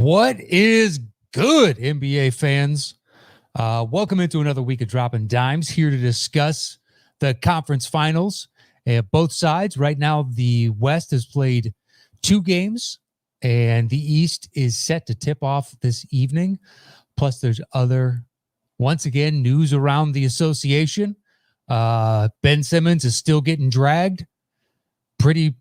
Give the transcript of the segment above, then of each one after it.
What is good, NBA fans? Welcome into another week of Dropping Dimes, here to discuss the conference finals. Both sides. Right now, the West has played 2 games, and the East is set to tip off this evening. Plus, there's once again, news around the association. Ben Simmons is still getting dragged pretty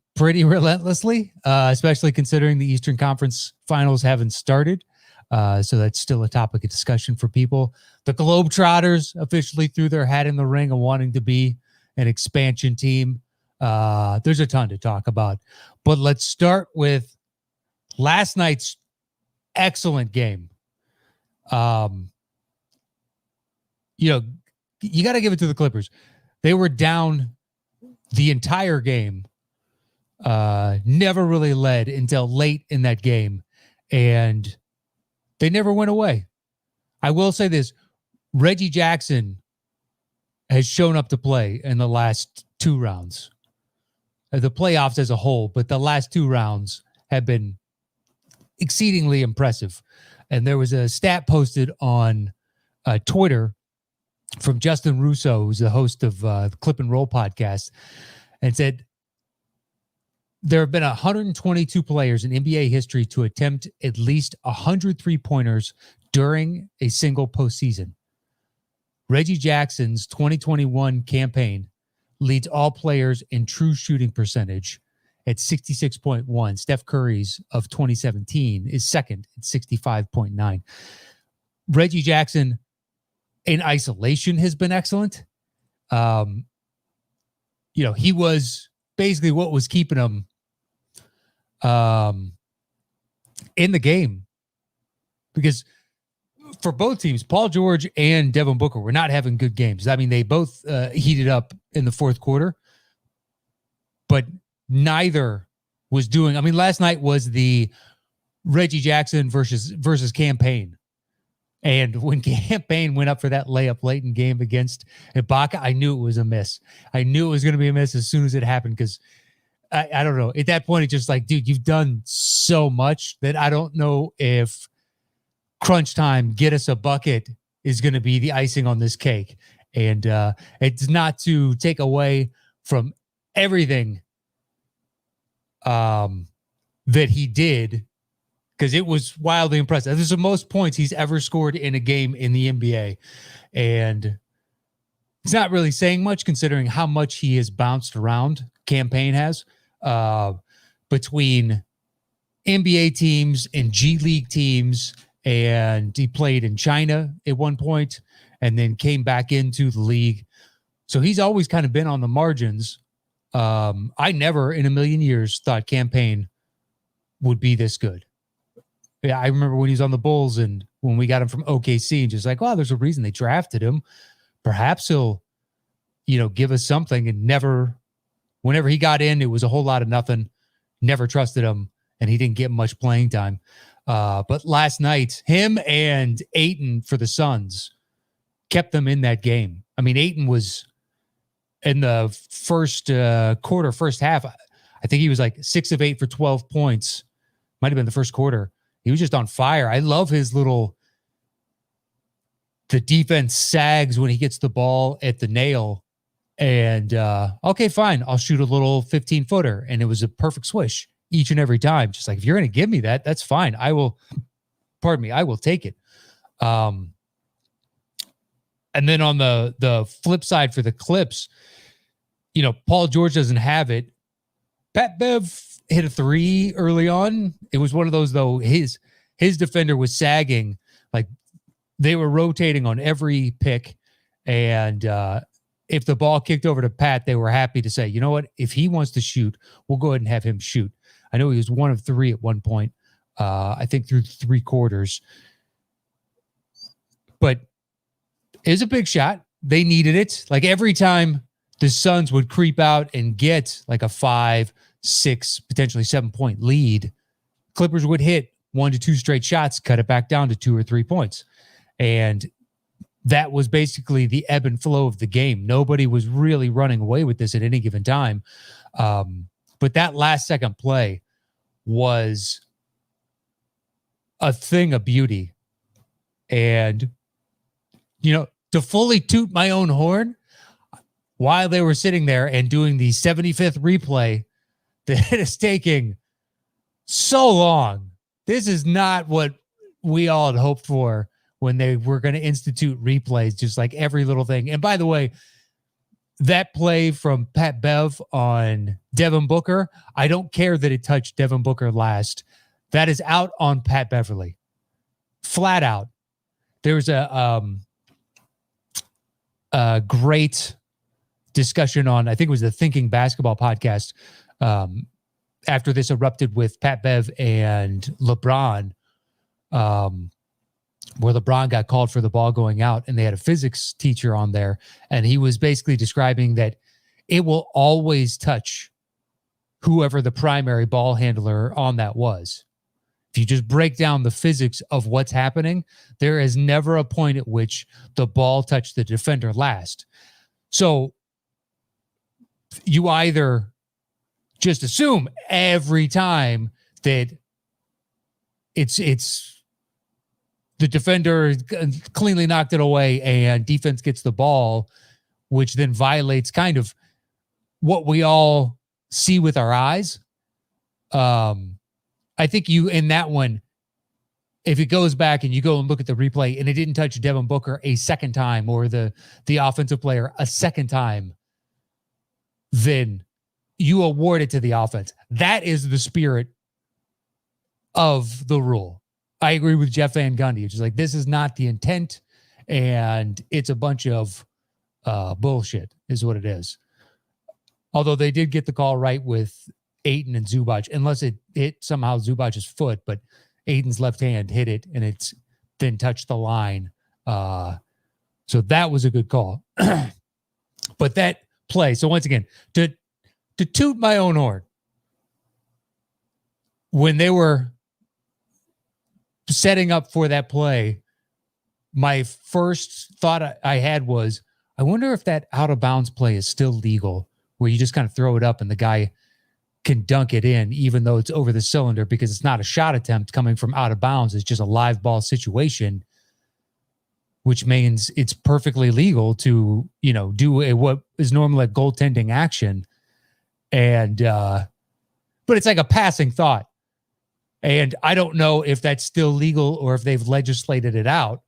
relentlessly, especially considering the Eastern Conference Finals haven't started. So that's still a topic of discussion for people. The Globetrotters officially threw their hat in the ring of wanting to be an expansion team. There's a ton to talk about. But let's start with last night's excellent game. You got to give it to the Clippers. They were down the entire game. Never really led until late in that game, and they never went away. I will say this: Reggie Jackson has shown up to play in the last 2 rounds. The playoffs as a whole, but the last 2 rounds have been exceedingly impressive. And there was a stat posted on Twitter from Justin Russo, who's the host of the Clip and Roll podcast, and said there have been 122 players in NBA history to attempt at least 100 3-pointers during a single postseason. Reggie Jackson's 2021 campaign leads all players in true shooting percentage at 66.1. Steph Curry's of 2017 is second at 65.9. Reggie Jackson in isolation has been excellent. He was basically what was keeping him in the game, because for both teams, Paul George and Devin Booker were not having good games. I mean, they both heated up in the fourth quarter, but neither was doing. I mean, last night was the Reggie Jackson versus Campaign. And when Campaign went up for that layup late in game against Ibaka, I knew it was a miss. I knew it was going to be a miss as soon as it happened, because I don't know. At that point, it's just like, dude, you've done so much that I don't know if crunch time, get us a bucket, is going to be the icing on this cake. And it's not to take away from everything that he did, because it was wildly impressive. This is the most points he's ever scored in a game in the NBA. And it's not really saying much considering how much he has bounced around. Campaign has between NBA teams and G League teams. And he played in China at one point and then came back into the league. So he's always kind of been on the margins. I never in a million years thought Campaign would be this good. Yeah, I remember when he was on the Bulls and when we got him from OKC, and just like, oh, there's a reason they drafted him. Perhaps he'll, give us something. And whenever he got in, it was a whole lot of nothing. Never trusted him, and he didn't get much playing time. But last night, him and Ayton for the Suns kept them in that game. I mean, Ayton was in the first quarter, first half. I think he was like 6 of 8 for 12 points. Might have been the first quarter. He was just on fire. I love his the defense sags when he gets the ball at the nail. And, okay, fine. I'll shoot a little 15-footer. And it was a perfect swish each and every time. Just like, if you're going to give me that, that's fine. I will take it. And then on the flip side for the Clips, Paul George doesn't have it. Pat Bev hit a 3 early on. It was one of those, though, his defender was sagging. Like, they were rotating on every pick. And if the ball kicked over to Pat, they were happy to say, you know what? If he wants to shoot, we'll go ahead and have him shoot. I know he was 1 of 3 at one point, I think through 3 quarters. But it was a big shot. They needed it. Like, every time the Suns would creep out and get like a 5, 6, potentially 7-point lead, Clippers would hit 1 to 2 straight shots, cut it back down to 2 or 3 points. And that was basically the ebb and flow of the game. Nobody was really running away with this at any given time. But that last second play was a thing of beauty. And, to fully toot my own horn, while they were sitting there and doing the 75th replay that is taking so long. This is not what we all had hoped for when they were going to institute replays, just like every little thing. And by the way, that play from Pat Bev on Devin Booker, I don't care that it touched Devin Booker last. That is out on Pat Beverly. Flat out. There's a great discussion on, I think it was the Thinking Basketball podcast, after this erupted with Pat Bev and LeBron, where LeBron got called for the ball going out, and they had a physics teacher on there, and he was basically describing that it will always touch whoever the primary ball handler on that was. If you just break down the physics of what's happening, there is never a point at which the ball touched the defender last. So you either just assume every time that it's the defender cleanly knocked it away and defense gets the ball, which then violates kind of what we all see with our eyes. I think you, in that one, if it goes back and you go and look at the replay and it didn't touch Devin Booker a second time, or the offensive player a second time, then you award it to the offense. That is the spirit of the rule. I agree with Jeff Van Gundy. It's just like, this is not the intent, and it's a bunch of bullshit is what it is. Although they did get the call right with Ayton and Zubac, unless it hit somehow Zubac's foot, but Ayton's left hand hit it and it's then touched the line. So that was a good call. But that play, so once again, to toot my own horn, when they were setting up for that play, my first thought I had was, I wonder if that out of bounds play is still legal, where you just kind of throw it up and the guy can dunk it in, even though it's over the cylinder, because it's not a shot attempt coming from out of bounds. It's just a live ball situation, which means it's perfectly legal to, do what is normally a goaltending action. And, but it's like a passing thought. And I don't know if that's still legal or if they've legislated it out,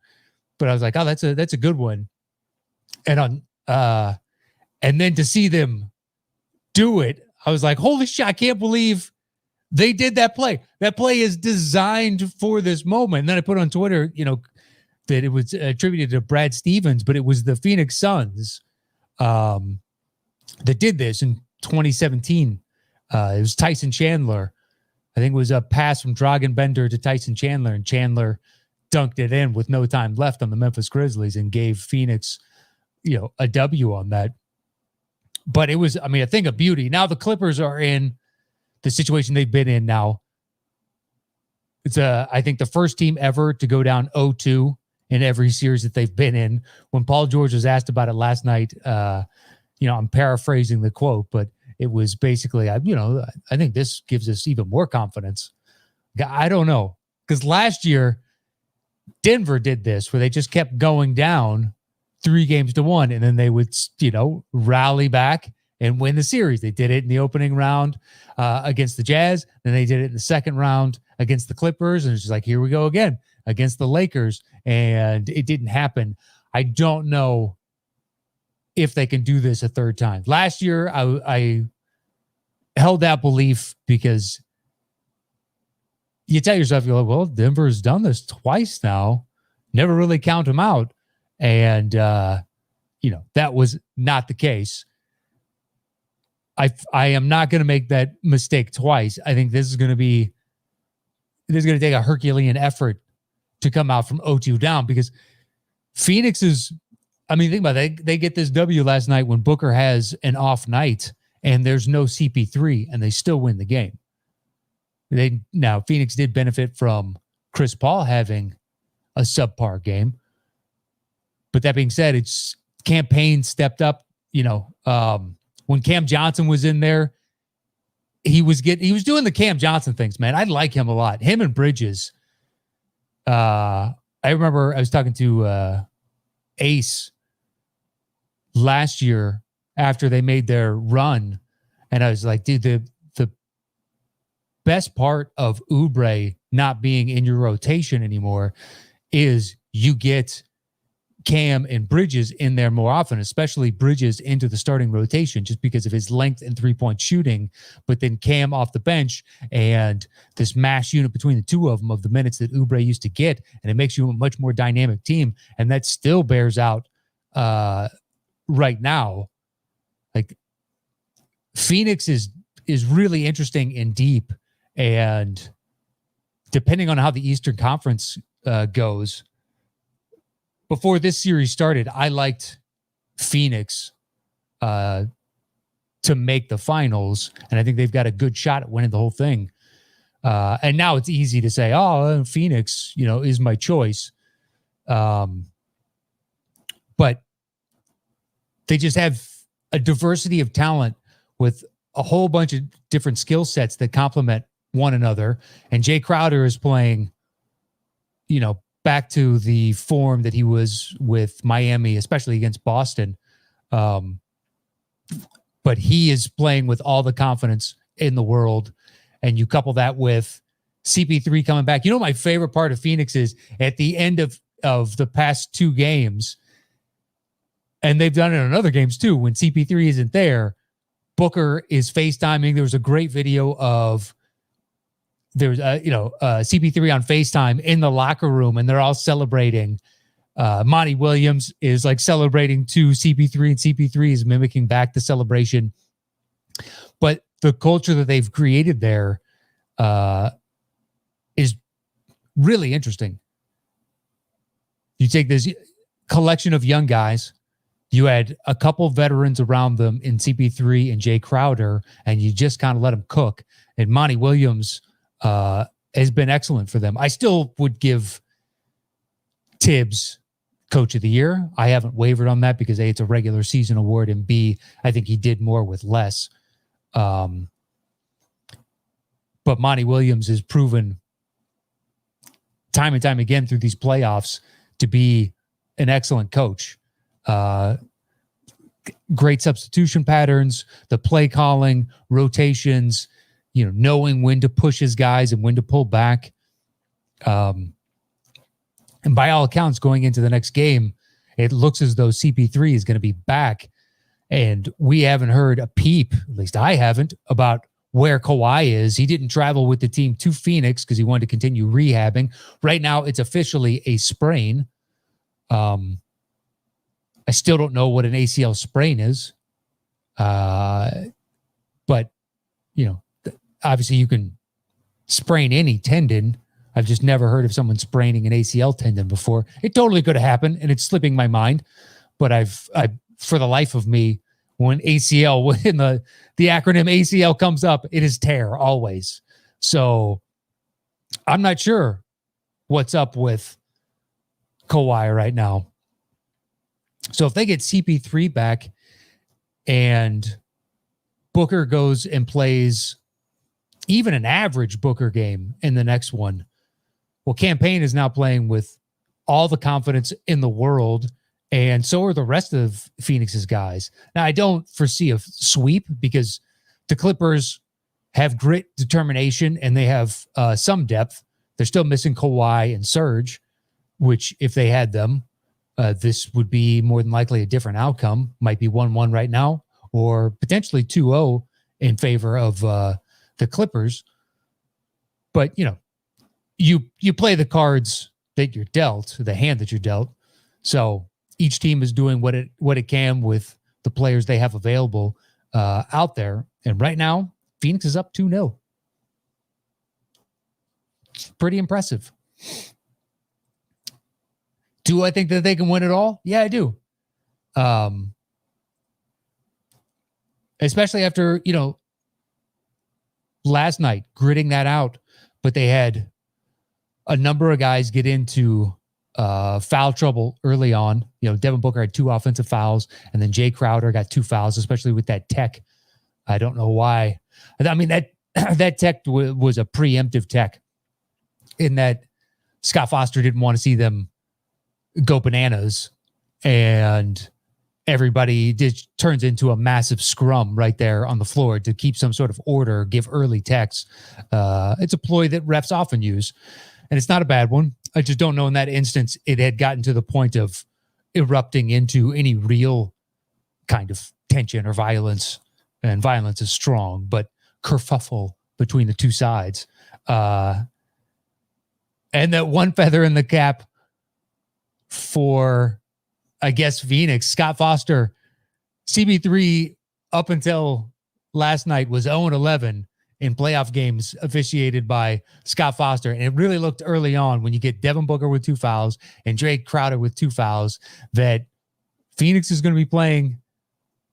but I was like, oh, that's a good one. And and then to see them do it, I was like, holy shit, I can't believe they did that play. That play is designed for this moment. And then I put on Twitter, that it was attributed to Brad Stevens, but it was the Phoenix Suns that did this in 2017. It was Tyson Chandler. I think it was a pass from Dragan Bender to Tyson Chandler, and Chandler dunked it in with no time left on the Memphis Grizzlies and gave Phoenix, a W on that. But it was, a thing of beauty. Now the Clippers are in the situation they've been in now. It's I think the first team ever to go down 0-2 in every series that they've been in. When Paul George was asked about it last night, I'm paraphrasing the quote, but it was basically, I think this gives us even more confidence. I don't know. Because last year, Denver did this where they just kept going down 3-1, and then they would, rally back and win the series. They did it in the opening round against the Jazz. Then they did it in the second round against the Clippers. And it's just like, here we go again against the Lakers. And it didn't happen. I don't know if they can do this a third time. Last year, I held that belief because you tell yourself, you're like, well, Denver's done this twice now. Never really count them out. And, that was not the case. I am not going to make that mistake twice. I think this is going to take a Herculean effort to come out from 0-2 down, because Phoenix is, think about it. They get this W last night when Booker has an off night and there's no CP3, and they still win the game. Now Phoenix did benefit from Chris Paul having a subpar game. But that being said, it's campaign stepped up. When Cam Johnson was in there, he was doing the Cam Johnson things, man. I like him a lot. Him and Bridges, I remember I was talking to Ace last year after they made their run, and I was like, dude, the best part of Oubre not being in your rotation anymore is you get Cam and Bridges in there more often, especially Bridges into the starting rotation just because of his length and three-point shooting, but then Cam off the bench and this mash unit between the two of them of the minutes that Oubre used to get, and it makes you a much more dynamic team, and that still bears out right now. Like, Phoenix is really interesting and deep, and depending on how the Eastern Conference goes, before this series started, I liked Phoenix to make the finals, and I think they've got a good shot at winning the whole thing. And now it's easy to say, oh, Phoenix, is my choice. But they just have a diversity of talent with a whole bunch of different skill sets that complement one another. And Jay Crowder is playing, back to the form that he was with Miami, especially against Boston. But he is playing with all the confidence in the world. And you couple that with CP3 coming back. My favorite part of Phoenix is at the end of the past two games, and they've done it in other games too, when CP3 isn't there, Booker is FaceTiming. There was a great video of CP3 on FaceTime in the locker room, and they're all celebrating. Monty Williams is like celebrating to CP3, and CP3 is mimicking back the celebration. But the culture that they've created there is really interesting. You take this collection of young guys, you had a couple veterans around them in CP3 and Jay Crowder, and you just kind of let them cook. And Monty Williams has been excellent for them. I still would give Tibbs Coach of the Year. I haven't wavered on that because A, it's a regular season award, and B, I think he did more with less. But Monty Williams has proven time and time again through these playoffs to be an excellent coach. Great substitution patterns, the play calling, rotations, knowing when to push his guys and when to pull back. And by all accounts, going into the next game, it looks as though CP3 is going to be back. And we haven't heard a peep, at least I haven't, about where Kawhi is. He didn't travel with the team to Phoenix because he wanted to continue rehabbing. Right now, it's officially a sprain. I still don't know what an ACL sprain is. But, obviously you can sprain any tendon. I've just never heard of someone spraining an ACL tendon before. It totally could have happened, and it's slipping my mind. But I for the life of me, when ACL, when the acronym ACL comes up, it is tear always. So I'm not sure what's up with Kawhi right now. So if they get CP3 back and Booker goes and plays even an average Booker game in the next one, well, Campaign is now playing with all the confidence in the world, and so are the rest of Phoenix's guys. Now, I don't foresee a sweep because the Clippers have grit, determination, and they have some depth. They're still missing Kawhi and Serge, which if they had them, this would be more than likely a different outcome. Might be 1-1 right now, or potentially 2-0 in favor of the Clippers. But, you play the cards that you're dealt, the hand that you're dealt. So each team is doing what it can with the players they have available out there. And right now, Phoenix is up 2-0. It's pretty impressive. Do I think that they can win it all? Yeah, I do. Especially after, last night, gritting that out. But they had a number of guys get into foul trouble early on. Devin Booker had 2 offensive fouls, and then Jay Crowder got 2 fouls, especially with that tech. I don't know why. I mean, that tech was a preemptive tech in that Scott Foster didn't want to see them go bananas, and everybody turns into a massive scrum right there on the floor to keep some sort of order, give early techs. It's a ploy that refs often use, and it's not a bad one. I just don't know in that instance it had gotten to the point of erupting into any real kind of tension or violence, and violence is strong, but kerfuffle between the two sides. And that one feather in the cap for, I guess, Phoenix, Scott Foster, CP3 up until last night was 0-11 in playoff games officiated by Scott Foster. And it really looked early on when you get Devin Booker with 2 fouls and Drake Crowder with 2 fouls that Phoenix is going to be playing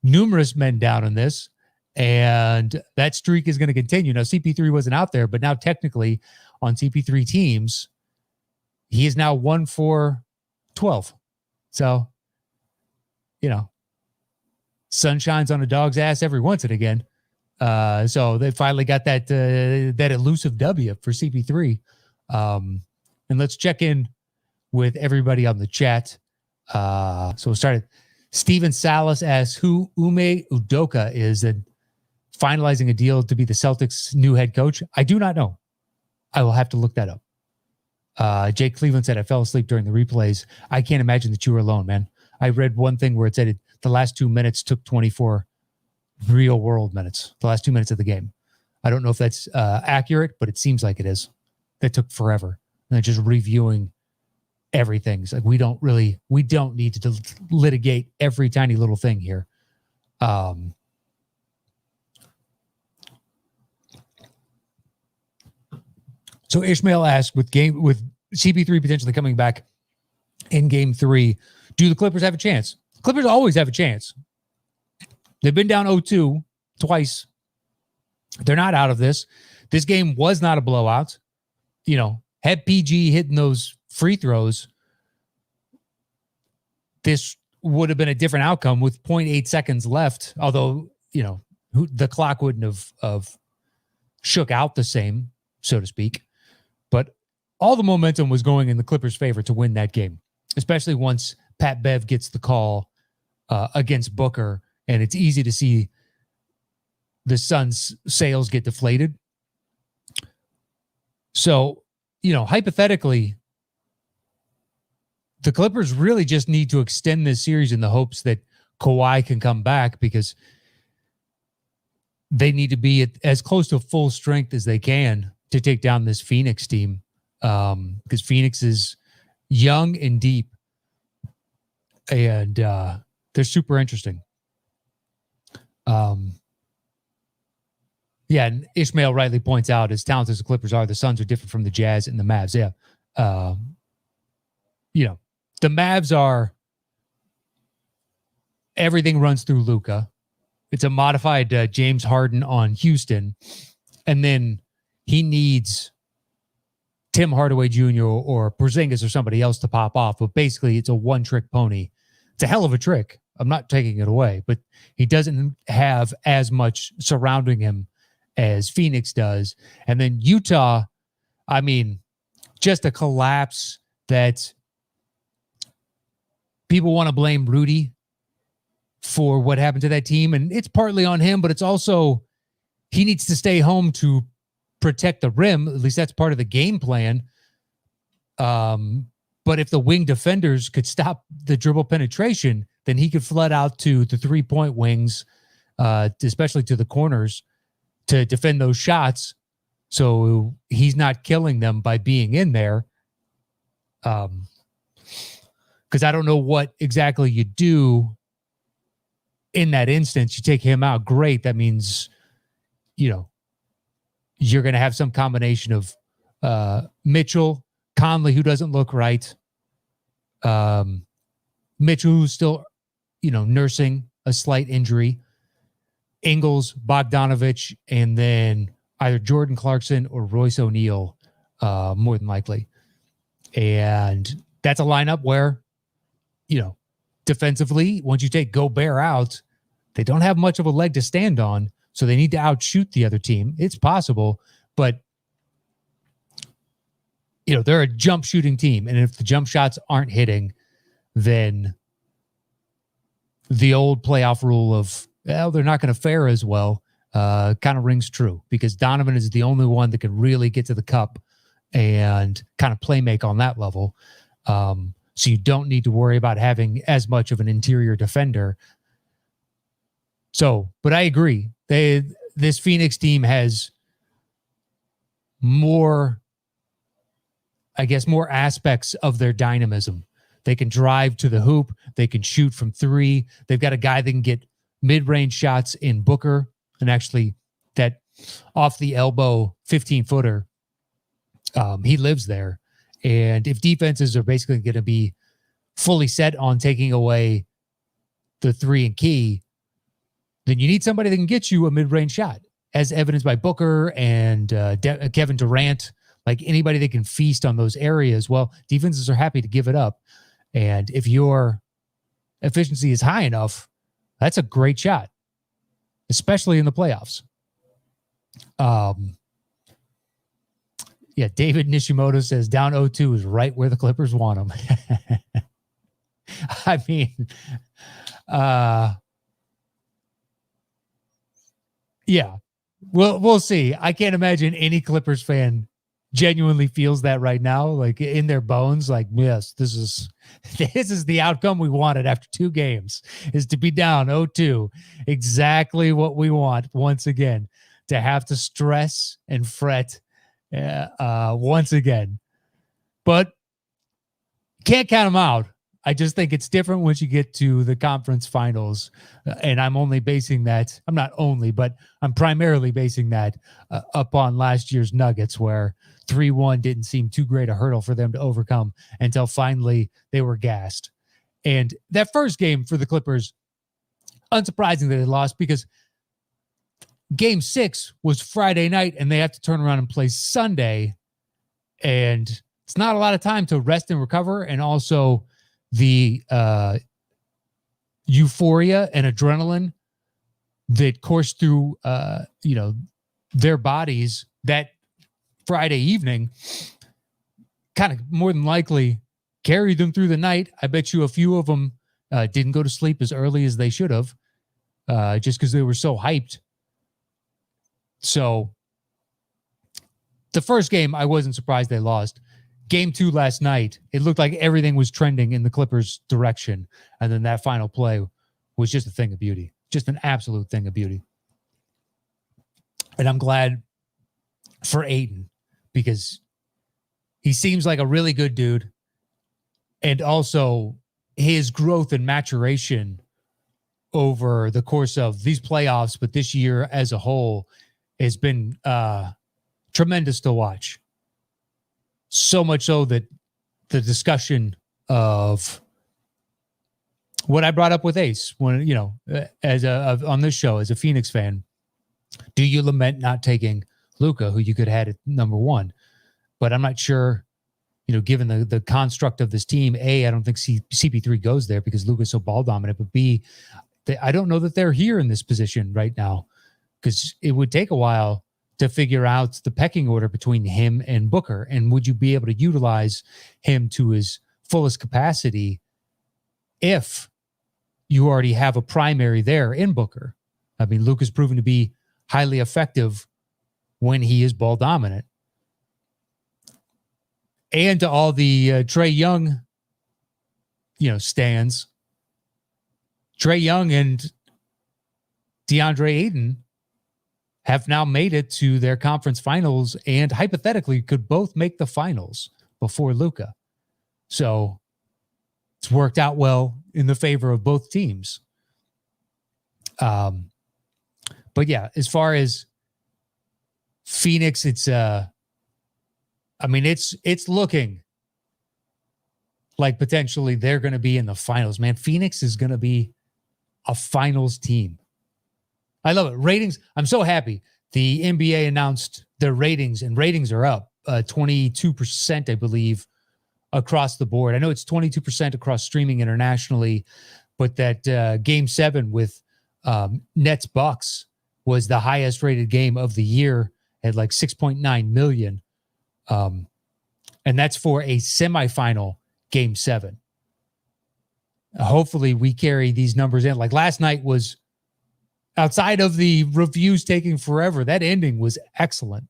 numerous men down in this. And that streak is going to continue. Now, CP3 wasn't out there, but now technically on CP3 teams, he is now 1 for 12. So, sun shines on a dog's ass every once and again. So they finally got that elusive W for CP3. And let's check in with everybody on the chat. So we'll start. Steven Salas asks who Ume Udoka is and finalizing a deal to be the Celtics' new head coach. I do not know. I will have to look that up. Jake Cleveland said, I fell asleep during the replays. I can't imagine that you were alone, man. I read one thing where it said the last 2 minutes took 24 real world minutes, the last 2 minutes of the game. I don't know if that's accurate, but it seems like it is. That took forever. And just reviewing everything. It's like we don't need to litigate every tiny little thing here. So Ishmael asked, with CP3 potentially coming back in game 3, do the Clippers have a chance? Clippers always have a chance. They've been down 0-2 twice. They're not out of this. This game was not a blowout. Had PG hitting those free throws, this would have been a different outcome with 0.8 seconds left. Although, the clock wouldn't have shook out the same, so to speak. But all the momentum was going in the Clippers' favor to win that game, especially once Pat Bev gets the call against Booker, and it's easy to see the Suns' sails get deflated. So, hypothetically, the Clippers really just need to extend this series in the hopes that Kawhi can come back, because they need to be at as close to full strength as they can to take down this Phoenix team, because Phoenix is young and deep, and they're super interesting. Yeah, and Ishmael rightly points out, as talented as the Clippers are, the Suns are different from the Jazz and the Mavs. Yeah. The Mavs are, everything runs through Luka. It's a modified James Harden on Houston. And then he needs Tim Hardaway Jr. or Porzingis or somebody else to pop off. But basically, it's a one-trick pony. It's a hell of a trick. I'm not taking it away. But he doesn't have as much surrounding him as Phoenix does. And then Utah, just a collapse that people want to blame Rudy for what happened to that team. And it's partly on him, but it's also, he needs to stay home to protect the rim. At least that's part of the game plan. But if the wing defenders could stop the dribble penetration, then he could flood out to the 3-point wings, especially to the corners, to defend those shots. So he's not killing them by being in there. Because I don't know what exactly you do in that instance. You take him out, great. That means, you're going to have some combination of Mitchell, Conley, who doesn't look right, Mitchell, who's still, nursing a slight injury, Ingles, Bogdanovich, and then either Jordan Clarkson or Royce O'Neal, more than likely. And that's a lineup where, defensively, once you take Gobert out, they don't have much of a leg to stand on, so they need to outshoot the other team. It's possible, but they're a jump shooting team. And if the jump shots aren't hitting, then the old playoff rule of, well, they're not going to fare as well, kind of rings true, because Donovan is the only one that can really get to the cup and kind of play make on that level. So you don't need to worry about having as much of an interior defender. So, but I agree. This Phoenix team has more aspects of their dynamism. They can drive to the hoop. They can shoot from three. They've got a guy that can get mid-range shots in Booker, and actually that off the elbow 15-footer. He lives there. And if defenses are basically going to be fully set on taking away the three and key, then you need somebody that can get you a mid-range shot, as evidenced by Booker and Kevin Durant. Like, anybody that can feast on those areas, well, defenses are happy to give it up. And if your efficiency is high enough, that's a great shot, especially in the playoffs. Yeah, David Nishimoto says down 0-2 is right where the Clippers want them. I mean, yeah, we'll see. I can't imagine any Clippers fan genuinely feels that right now, like in their bones, like, yes, this is the outcome we wanted after 2 games, is to be down 0-2. Exactly what we want once again, to have to stress and fret once again. But can't count them out. I just think it's different once you get to the conference finals. And I'm only basing that, I'm not only, but I'm primarily basing that upon last year's Nuggets, where 3-1 didn't seem too great a hurdle for them to overcome until finally they were gassed. And that first game for the Clippers, unsurprising that they lost, because Game 6 was Friday night and they have to turn around and play Sunday. And it's not a lot of time to rest and recover. And also the euphoria and adrenaline that coursed through, their bodies that Friday evening kind of more than likely carried them through the night. I bet you a few of them didn't go to sleep as early as they should have, just because they were so hyped. So the first game, I wasn't surprised they lost. Game 2 last night, it looked like everything was trending in the Clippers' direction. And then that final play was just a thing of beauty, just an absolute thing of beauty. And I'm glad for Ayton, because he seems like a really good dude. And also his growth and maturation over the course of these playoffs, but this year as a whole, has been tremendous to watch. So much so that the discussion of what I brought up with Ace, when, on this show as a Phoenix fan, do you lament not taking Luka, who you could have had at number 1? But I'm not sure, given the construct of this team, A, I don't think CP3 goes there because Luka's so ball dominant, but B, I don't know that they're here in this position right now, because it would take a while to figure out the pecking order between him and Booker. And would you be able to utilize him to his fullest capacity if you already have a primary there in Booker? I mean, Luka's proven to be highly effective when he is ball dominant. And to all the Trae Young, stands, Trae Young and DeAndre Ayton have now made it to their conference finals and hypothetically could both make the finals before Luka. So it's worked out well in the favor of both teams. But yeah, as far as Phoenix, it's looking like potentially they're going to be in the finals. Man, Phoenix is going to be a finals team. I love it. Ratings. I'm so happy. The NBA announced their ratings, and ratings are up 22%, I believe, across the board. I know it's 22% across streaming internationally, but that Game 7 with Nets Bucks was the highest rated game of the year at like 6.9 million. And that's for a semifinal Game 7. Hopefully we carry these numbers in. Like last night was, outside of the reviews taking forever, that ending was excellent.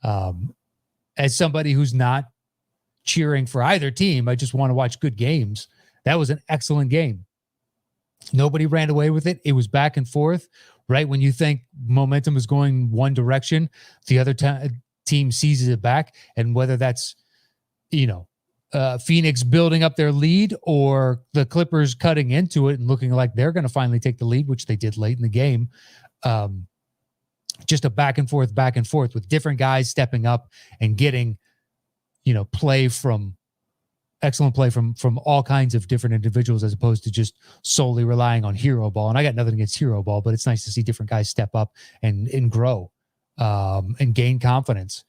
As somebody who's not cheering for either team, I just want to watch good games. That was an excellent game. Nobody ran away with it. It was back and forth. Right when you think momentum is going one direction, the other team seizes it back. And whether that's, Phoenix building up their lead or the Clippers cutting into it and looking like they're going to finally take the lead, which they did late in the game. Just a back and forth with different guys stepping up and getting, excellent play from all kinds of different individuals, as opposed to just solely relying on hero ball. And I got nothing against hero ball, but it's nice to see different guys step up and grow and gain confidence.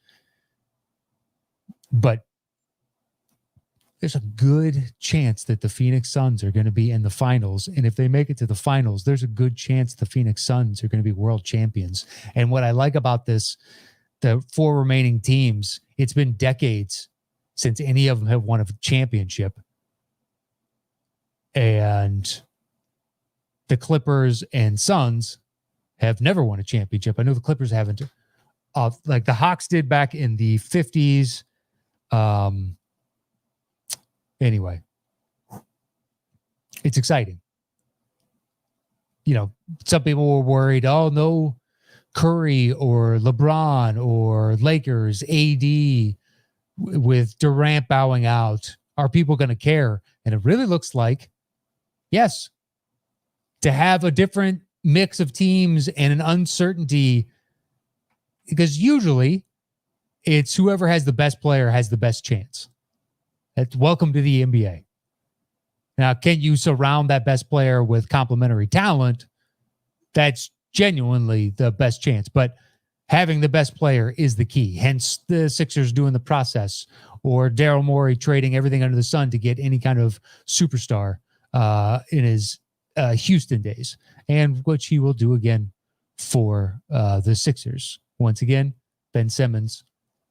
But there's a good chance that the Phoenix Suns are going to be in the finals. And if they make it to the finals, there's a good chance the Phoenix Suns are going to be world champions. And what I like about this, the 4 remaining teams, it's been decades since any of them have won a championship. And the Clippers and Suns have never won a championship. I know the Clippers haven't. Like the Hawks did back in the 50s. Anyway, it's exciting. Some people were worried, oh, no Curry or LeBron or Lakers, AD with Durant bowing out. Are people going to care? And it really looks like, yes, to have a different mix of teams and an uncertainty, because usually it's whoever has the best player has the best chance. That's welcome to the NBA. Now, can you surround that best player with complementary talent? That's genuinely the best chance. But having the best player is the key. Hence the Sixers doing the process, or Daryl Morey trading everything under the sun to get any kind of superstar in his Houston days, and which he will do again for the Sixers. Once again, Ben Simmons,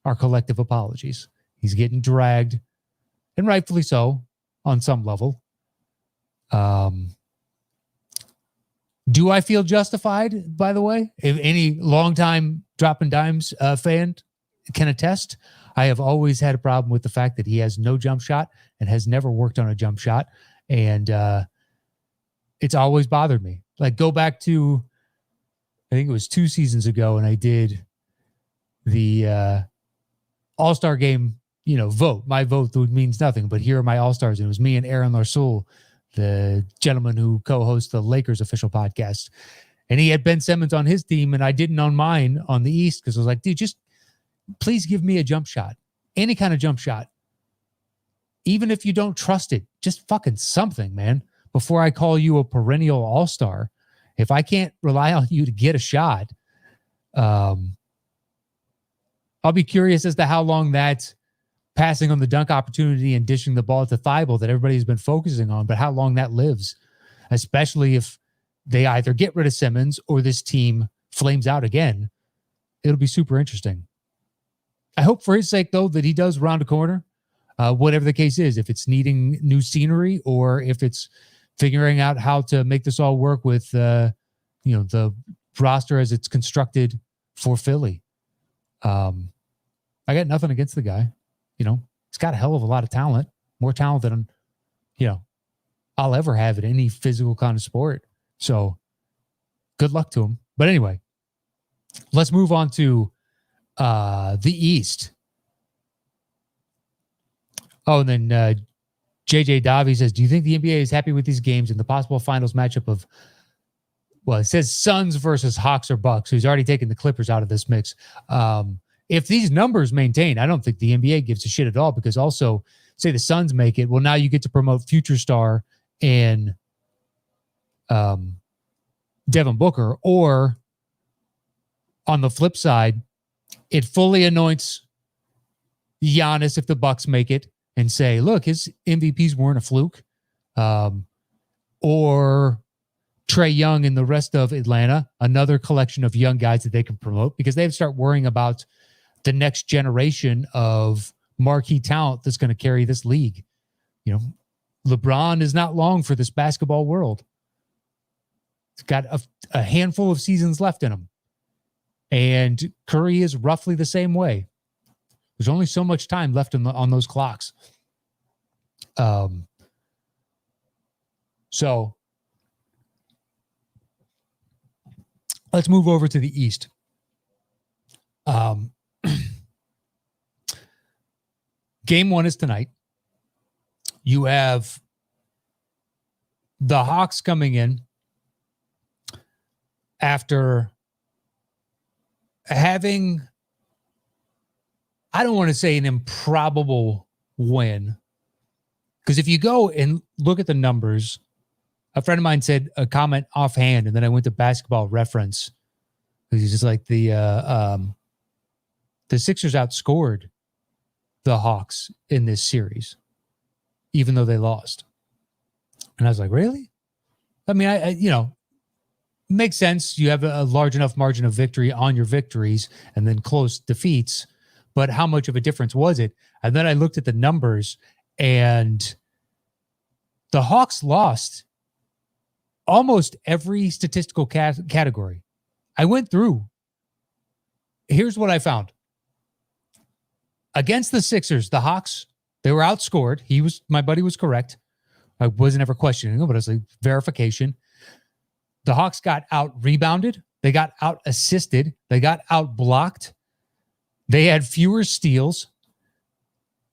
our collective apologies. He's getting dragged, and rightfully so, on some level. Do I feel justified, by the way? If any longtime Dropping Dimes fan can attest, I have always had a problem with the fact that he has no jump shot and has never worked on a jump shot. And it's always bothered me. Like, go back to, I think it was 2 seasons ago, and I did the All-Star game, vote. My vote means nothing, but here are my All-Stars. And it was me and Aaron Larsoul, the gentleman who co-hosts the Lakers official podcast. And he had Ben Simmons on his team, and I didn't on mine on the East, because I was like, dude, just please give me a jump shot. Any kind of jump shot. Even if you don't trust it, just fucking something, man. Before I call you a perennial all-star, if I can't rely on you to get a shot, I'll be curious as to how long that passing on the dunk opportunity and dishing the ball to Thibault that everybody's been focusing on, but how long that lives, especially if they either get rid of Simmons or this team flames out again. It'll be super interesting. I hope for his sake, though, that he does round a corner, whatever the case is, if it's needing new scenery or if it's figuring out how to make this all work with, the roster as it's constructed for Philly. I got nothing against the guy. He's got a hell of a lot of talent, more talent than, I'll ever have in any physical kind of sport. So good luck to him. But anyway, let's move on to the East. Oh, and then JJ Davi says, do you think the NBA is happy with these games and the possible finals matchup of, well, it says Suns versus Hawks or Bucks, who's already taken the Clippers out of this mix. If these numbers maintain, I don't think the NBA gives a shit at all, because also, say the Suns make it, well, now you get to promote future star and Devin Booker, or on the flip side, it fully anoints Giannis if the Bucks make it and say, look, his MVPs weren't a fluke. Or Trae Young and the rest of Atlanta, another collection of young guys that they can promote, because they have to start worrying about the next generation of marquee talent that's going to carry this league. You know, LeBron is not long for this basketball world. He's got a handful of seasons left in him. And Curry is roughly the same way. There's only so much time left on those clocks. So let's move over to the East. Game 1 is tonight. You have the Hawks coming in after having, I don't want to say an improbable win, because if you go and look at the numbers, a friend of mine said a comment offhand, and then I went to Basketball Reference. He's just like the Sixers outscored the Hawks in this series, even though they lost. And I was like, really? I mean, I makes sense. You have a large enough margin of victory on your victories and then close defeats. But how much of a difference was it? And then I looked at the numbers, and the Hawks lost almost every statistical category. I went through. Here's what I found. Against the Sixers, the Hawks, they were outscored. My buddy was correct. I wasn't ever questioning him, but it was like verification. The Hawks got out-rebounded. They got out-assisted. They got out-blocked. They had fewer steals.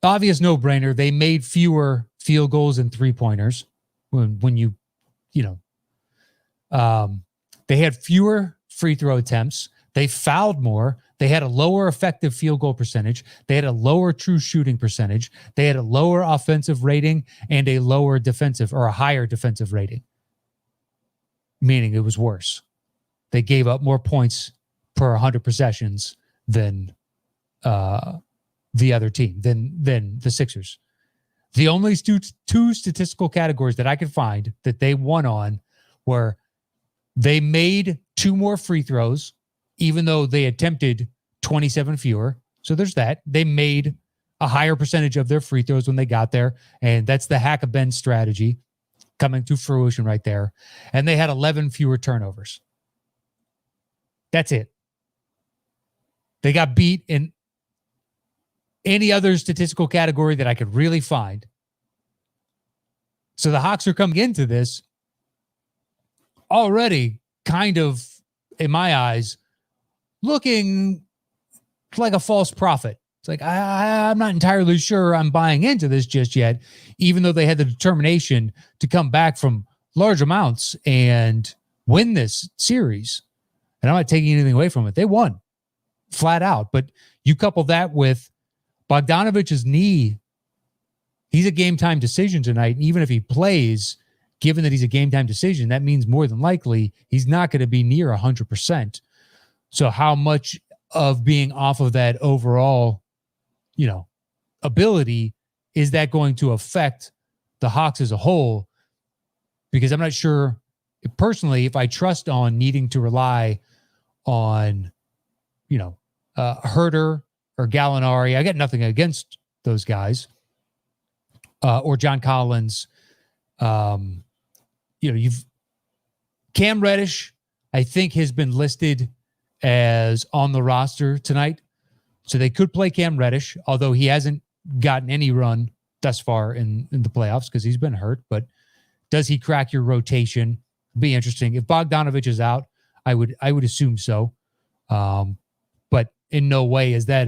Obvious no-brainer. They made fewer field goals and three-pointers when you they had fewer free throw attempts. They fouled more. They had a lower effective field goal percentage. They had a lower true shooting percentage. They had a lower offensive rating and a lower defensive or a higher defensive rating, meaning it was worse. They gave up more points per 100 possessions than the other team, than the Sixers. The only two statistical categories that I could find that they won on were they made 2 more free throws, even though they attempted 27 fewer. So there's that. They made a higher percentage of their free throws when they got there, and that's the hack-a-bend strategy coming to fruition right there. And they had 11 fewer turnovers. That's it. They got beat in any other statistical category that I could really find. So the Hawks are coming into this already kind of, in my eyes, looking like a false prophet. It's like, I'm not entirely sure I'm buying into this just yet, even though they had the determination to come back from large amounts and win this series. And I'm not taking anything away from it. They won flat out. But you couple that with Bogdanovic's knee. He's a game time decision tonight. And even if he plays, given that he's a game time decision, that means more than likely he's not going to be near 100%. So how much of being off of that overall, ability is that going to affect the Hawks as a whole? Because I'm not sure personally if I trust on needing to rely on, Herter or Gallinari. I got nothing against those guys. Or John Collins. You've Cam Reddish, I think, has been listed as on the roster tonight. So they could play Cam Reddish, although he hasn't gotten any run thus far in the playoffs because he's been hurt. But does he crack your rotation? Be interesting. If Bogdanovich is out, I would assume so. But in no way is that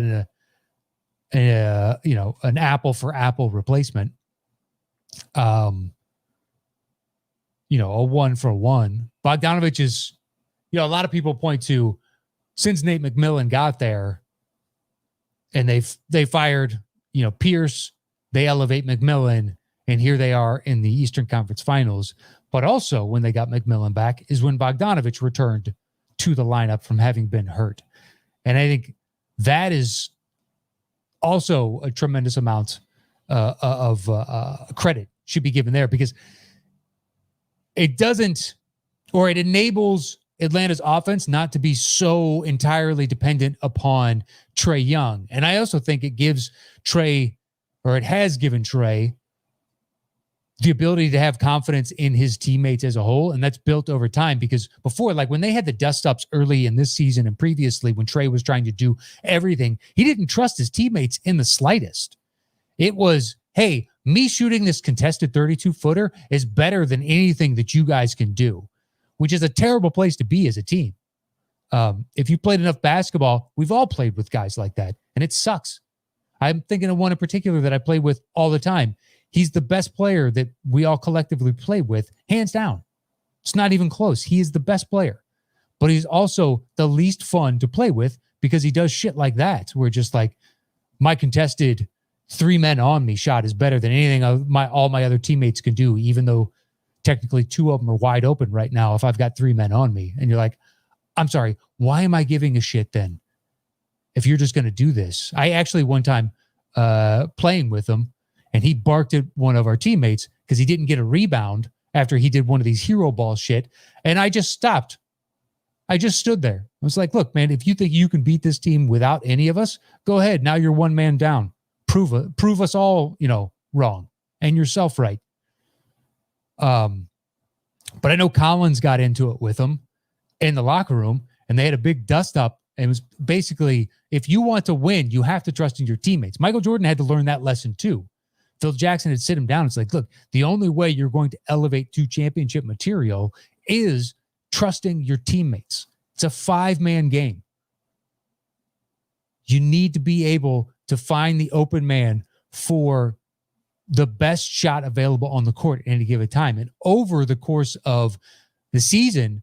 an apple for apple replacement. A 1-for-1. Bogdanovich is, a lot of people point to since Nate McMillan got there and they fired, Pierce, they elevate McMillan, and here they are in the Eastern Conference Finals. But also when they got McMillan back is when Bogdanovich returned to the lineup from having been hurt. And I think that is also a tremendous amount of credit should be given there, because it doesn't, or it enables Atlanta's offense not to be so entirely dependent upon Trae Young. And I also think it gives Trae, or it has given Trae, the ability to have confidence in his teammates as a whole. And that's built over time, because before, like when they had the dust-ups early in this season and previously when Trae was trying to do everything, he didn't trust his teammates in the slightest. It was, hey, me shooting this contested 32-footer is better than anything that you guys can do, which is a terrible place to be as a team. If you played enough basketball, we've all played with guys like that, and it sucks. I'm thinking of one in particular that I play with all the time. He's the best player that we all collectively play with, hands down. It's not even close. He is the best player, but he's also the least fun to play with because he does shit like that. Where just like my contested 3 men on me shot is better than anything all my other teammates can do, even though technically 2 of them are wide open right now if I've got 3 men on me. And you're like, I'm sorry, why am I giving a shit then if you're just going to do this? I actually one time playing with him, and he barked at one of our teammates because he didn't get a rebound after he did one of these hero ball shit. And I just stopped. I just stood there. I was like, look, man, if you think you can beat this team without any of us, go ahead. Now you're 1 man down. Prove us all, wrong, and yourself right. But I know Collins got into it with him in the locker room, and they had a big dust up. And it was basically, if you want to win, you have to trust in your teammates. Michael Jordan had to learn that lesson too. Phil Jackson had sit him down. It's like, look, the only way you're going to elevate to championship material is trusting your teammates. It's a 5-man game. You need to be able to find the open man for the best shot available on the court at any given time. And over the course of the season,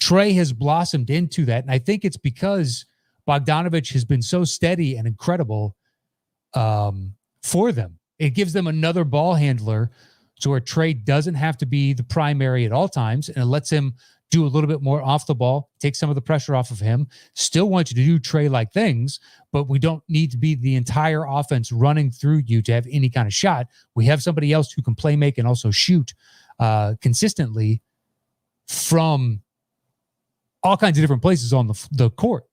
Trae has blossomed into that. And I think it's because Bogdanovich has been so steady and incredible for them. It gives them another ball handler so where Trae doesn't have to be the primary at all times, and it lets him do a little bit more off the ball, take some of the pressure off of him. Still want you to do Trae-like things, but we don't need to be the entire offense running through you to have any kind of shot. We have somebody else who can play make and also shoot consistently from all kinds of different places on the court.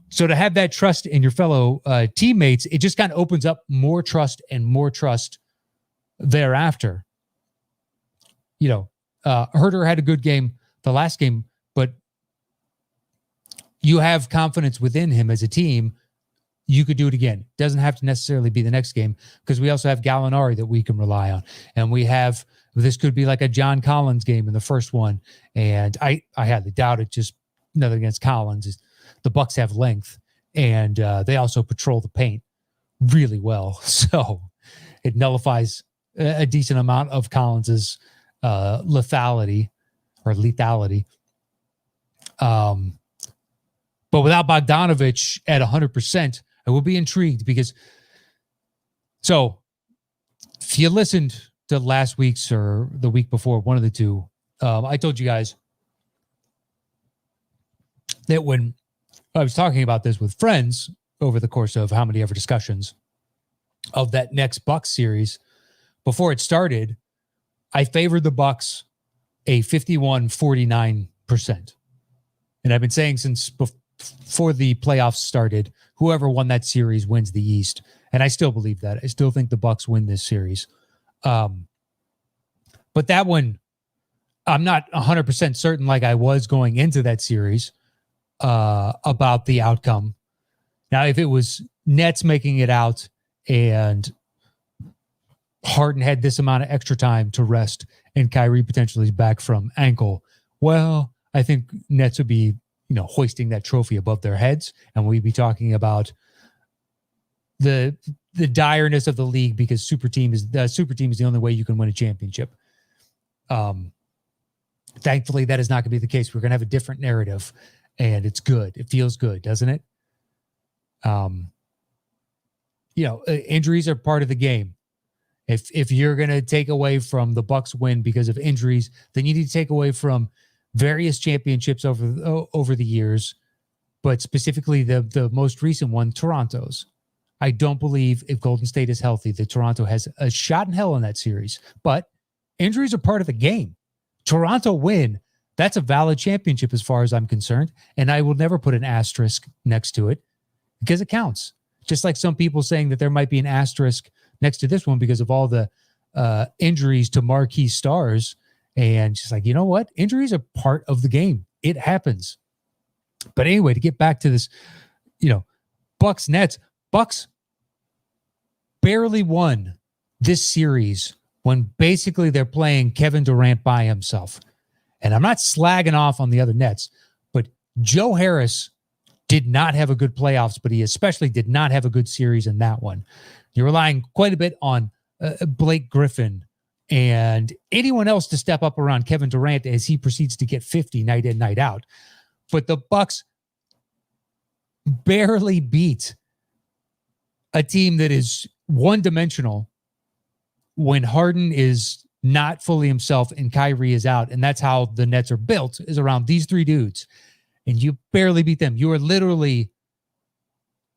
So to have that trust in your fellow teammates, it just kind of opens up more trust and more trust thereafter. Herter had a good game the last game, but you have confidence within him as a team. You could do it again. Doesn't have to necessarily be the next game, because we also have Gallinari that we can rely on. And this could be like a John Collins game in the first one. And I highly doubt it, just nothing against Collins. The Bucks have length, and they also patrol the paint really well. So it nullifies a decent amount of Collins's lethality. But without Bogdanovich at 100%, I will be intrigued, because if you listened to last week's or the week before, one of the two, I told you guys that when I was talking about this with friends over the course of how many ever discussions of that next Bucks series, before it started, I favored the Bucks a 51-49%. And I've been saying since before the playoffs started, whoever won that series wins the East. And I still believe that. I still think the Bucks win this series. But that one, I'm not 100% certain, like I was going into that series, about the outcome. Now, if it was Nets making it out and Harden had this amount of extra time to rest and Kyrie potentially is back from ankle, well, I think Nets would be, hoisting that trophy above their heads, and we'd be talking about the direness of the league, because super team is the only way you can win a championship. Thankfully, that is not going to be the case. We're going to have a different narrative, and it's good. It feels good, doesn't it? Injuries are part of the game. If you're going to take away from the Bucks win because of injuries, then you need to take away from various championships over the years, but specifically the most recent one, Toronto's. I don't believe if Golden State is healthy that Toronto has a shot in hell in that series, but injuries are part of the game. Toronto win That's a valid championship as far as I'm concerned. And I will never put an asterisk next to it because it counts. Just like some people saying that there might be an asterisk next to this one because of all the injuries to marquee stars. And just like, you know what? Injuries are part of the game. It happens. But anyway, to get back to this, Bucks Nets. Bucks barely won this series when basically they're playing Kevin Durant by himself. And I'm not slagging off on the other Nets, but Joe Harris did not have a good playoffs, but he especially did not have a good series in that one. You're relying quite a bit on Blake Griffin and anyone else to step up around Kevin Durant as he proceeds to get 50 night in, night out. But the Bucks barely beat a team that is one-dimensional when Harden is not fully himself and Kyrie is out. And that's how the Nets are built, is around these three dudes. And you barely beat them. You are literally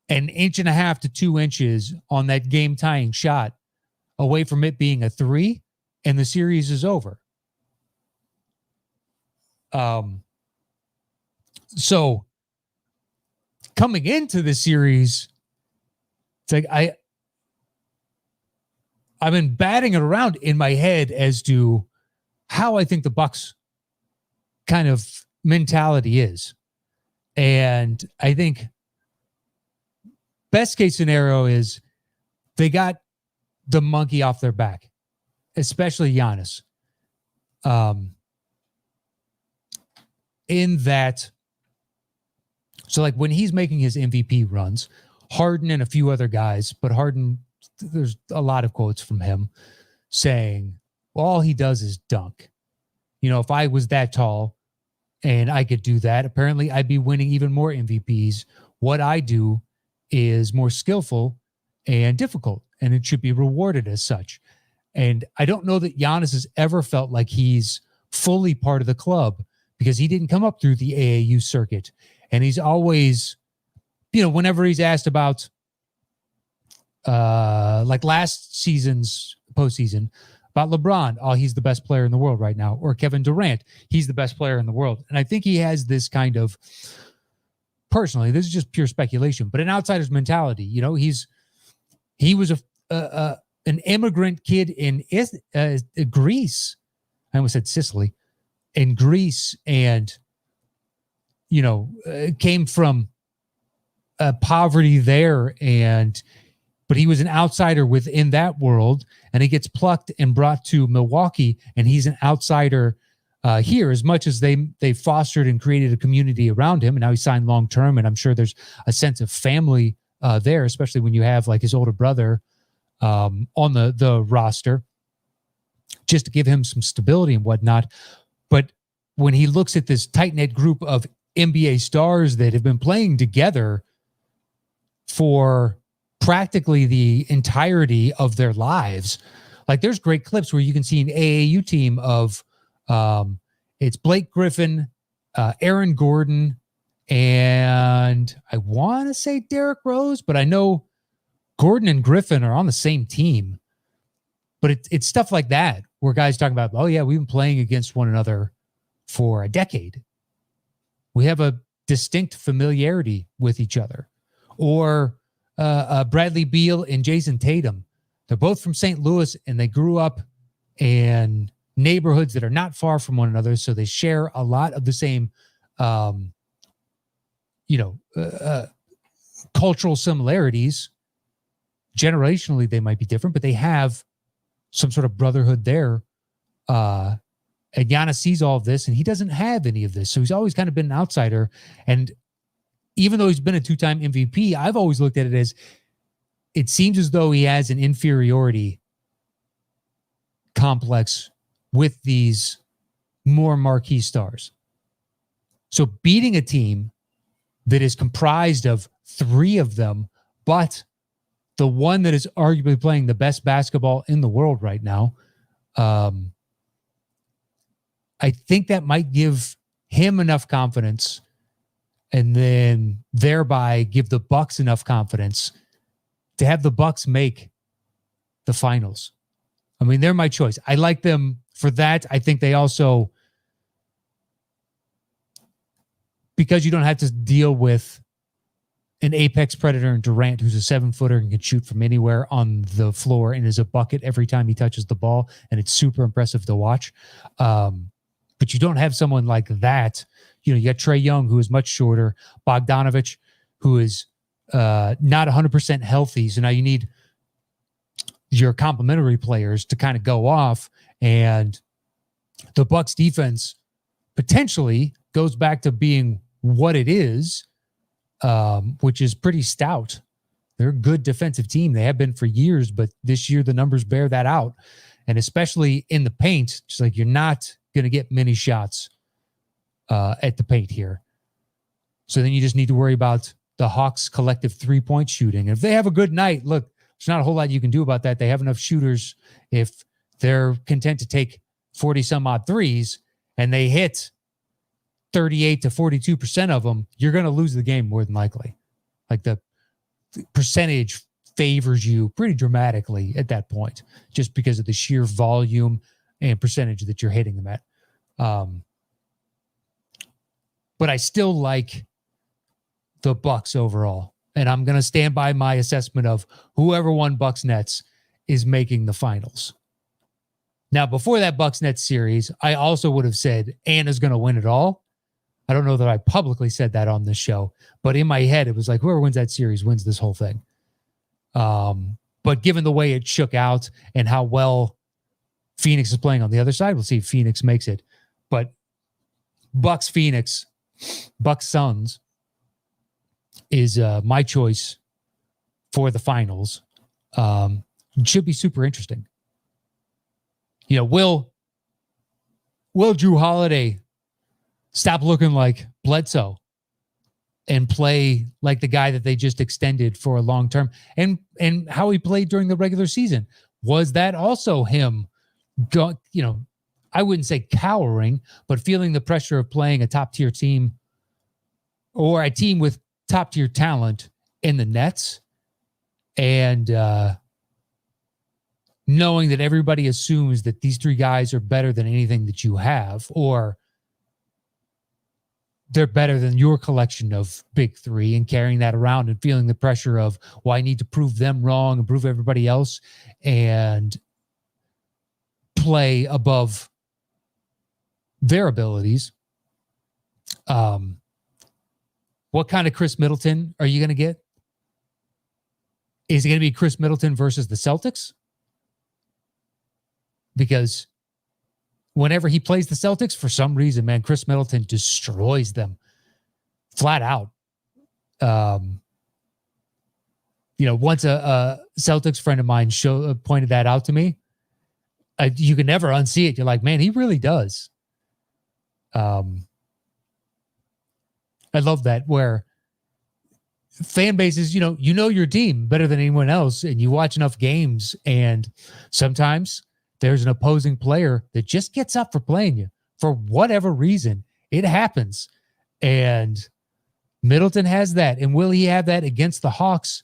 an 1.5 to 2 inches on that game-tying shot away from it being a 3, and the series is over. So coming into the series, it's like I've been batting it around in my head as to how I think the Bucks kind of mentality is. And I think best case scenario is they got the monkey off their back, especially Giannis. In that, so like when he's making his MVP runs, Harden and a few other guys, but Harden, there's a lot of quotes from him saying, well, all he does is dunk. If I was that tall and I could do that, apparently I'd be winning even more MVPs. What I do is more skillful and difficult, and it should be rewarded as such. And I don't know that Giannis has ever felt like he's fully part of the club because he didn't come up through the AAU circuit. And he's always, whenever he's asked about like last season's postseason about LeBron, oh, he's the best player in the world right now, or Kevin Durant, he's the best player in the world. And I think he has this kind of, personally, this is just pure speculation, but an outsider's mentality. He was an immigrant kid in Greece. I almost said Sicily, in Greece, and came from poverty there, but he was an outsider within that world, and he gets plucked and brought to Milwaukee, and he's an outsider here, as much as they fostered and created a community around him, and now he signed long term, and I'm sure there's a sense of family there, especially when you have like his older brother on the roster, just to give him some stability and whatnot. But when he looks at this tight-knit group of NBA stars that have been playing together for practically the entirety of their lives, like there's great clips where you can see an AAU team of it's Blake Griffin, Aaron Gordon, and I want to say Derrick Rose, but I know Gordon and Griffin are on the same team. But it's stuff like that where guys talk about, oh yeah, we've been playing against one another for a decade. We have a distinct familiarity with each other. Or Bradley Beal and Jason Tatum. They're both from St. Louis, and they grew up in neighborhoods that are not far from one another, so they share a lot of the same, cultural similarities. Generationally, they might be different, but they have some sort of brotherhood there. And Giannis sees all of this, and he doesn't have any of this, so he's always kind of been an outsider. And even though he's been a 2-time MVP, I've always looked at it as it seems as though he has an inferiority complex with these more marquee stars. So beating a team that is comprised of 3 of them, but the one that is arguably playing the best basketball in the world right now, I think that might give him enough confidence, and then thereby give the Bucks enough confidence to have the Bucks make the finals. I mean, they're my choice. I like them for that. I think they also because you don't have to deal with an apex predator in Durant, who's a 7-footer and can shoot from anywhere on the floor and is a bucket every time he touches the ball, and it's super impressive to watch. But you don't have someone like that. You got Trae Young, who is much shorter, Bogdanovich, who is not 100% healthy. So now you need your complementary players to kind of go off, and the Bucks defense potentially goes back to being what it is, which is pretty stout. They're a good defensive team. They have been for years, but this year the numbers bear that out. And especially in the paint, just like you're not going to get many shots at the paint here. So then you just need to worry about the Hawks' collective 3-point shooting. And if they have a good night, look, there's not a whole lot you can do about that. They have enough shooters. If they're content to take 40 some odd threes and they hit 38 to 42% of them, you're going to lose the game more than likely. Like the percentage favors you pretty dramatically at that point, just because of the sheer volume and percentage that you're hitting them at. But I still like the Bucks overall. And I'm going to stand by my assessment of whoever won Bucks Nets is making the finals. Now, before that Bucks Nets series, I also would have said Anna's going to win it all. I don't know that I publicly said that on this show, but in my head, it was like whoever wins that series wins this whole thing. But given the way it shook out and how well Phoenix is playing on the other side, we'll see if Phoenix makes it. But Bucks Phoenix, Bucks Suns is my choice for the finals. It should be super interesting. Will Drew Holiday stop looking like Bledsoe and play like the guy that they just extended for a long term? And how he played during the regular season, was that also him I wouldn't say cowering, but feeling the pressure of playing a top tier team or a team with top tier talent in the Nets, and knowing that everybody assumes that these three guys are better than anything that you have, or they're better than your collection of big three, and carrying that around and feeling the pressure of, well, I need to prove them wrong and prove everybody else and play above their abilities. What kind of Chris Middleton are you going to get? Is it going to be Chris Middleton versus the Celtics? Because whenever he plays the Celtics, for some reason, man, Chris Middleton destroys them flat out. Once a Celtics friend of mine pointed that out to me. You can never unsee it. You're like, man, he really does. I love that, where fan bases, you know your team better than anyone else, and you watch enough games, and sometimes there's an opposing player that just gets up for playing you for whatever reason. It happens. And Middleton has that. And will he have that against the Hawks?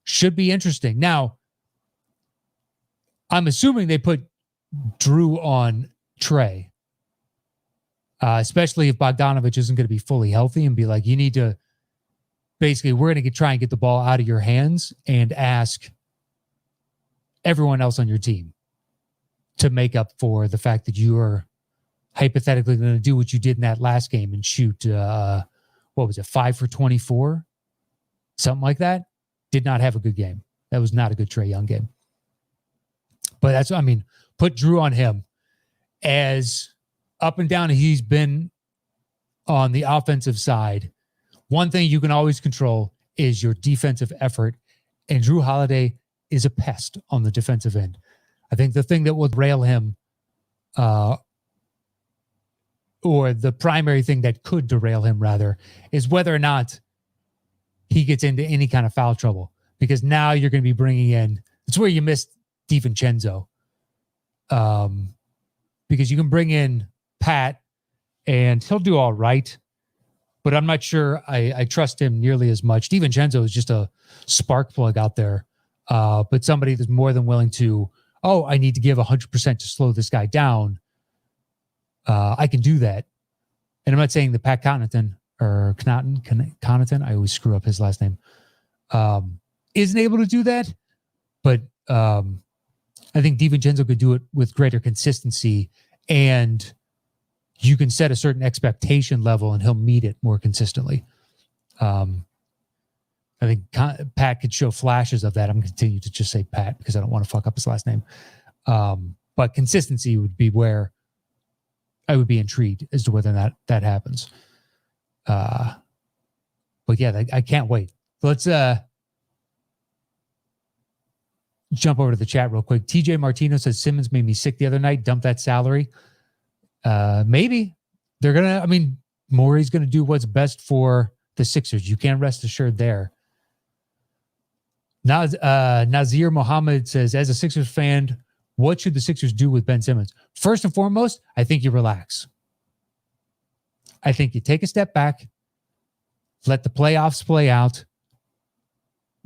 Should be interesting. Now, I'm assuming they put Drew on Trae, especially if Bogdanovich isn't going to be fully healthy, and be like, you need to basically, we're going to try and get the ball out of your hands and ask everyone else on your team to make up for the fact that you are hypothetically going to do what you did in that last game and shoot, 5 for 24? Something like that. Did not have a good game. That was not a good Trae Young game. But put Drew on him. As up and down he's been on the offensive side, one thing you can always control is your defensive effort. And Drew Holiday is a pest on the defensive end. I think the thing that will derail him, or the primary thing that could derail him, rather, is whether or not he gets into any kind of foul trouble. Because now you're going to be bringing in, it's where you missed DiVincenzo. Because you can bring in Pat, and he'll do all right. But I'm not sure I trust him nearly as much. DiVincenzo is just a spark plug out there. But somebody that's more than willing to, I need to give 100% to slow this guy down. I can do that. And I'm not saying that Pat Connaughton or Connaughton, I always screw up his last name, isn't able to do that. But I think DiVincenzo could do it with greater consistency, and you can set a certain expectation level and he'll meet it more consistently. I think Pat could show flashes of that. I'm going to continue to just say Pat because I don't want to fuck up his last name. But consistency would be where I would be intrigued as to whether or not that happens. But yeah, I can't wait. Let's jump over to the chat real quick. TJ Martino says Simmons made me sick the other night. Dump that salary. Maybe they're going to, I mean, Morey's going to do what's best for the Sixers. You can rest assured there. Nazir Mohammed says, as a Sixers fan, what should the Sixers do with Ben Simmons? First and foremost, I think you relax. I think you take a step back, let the playoffs play out,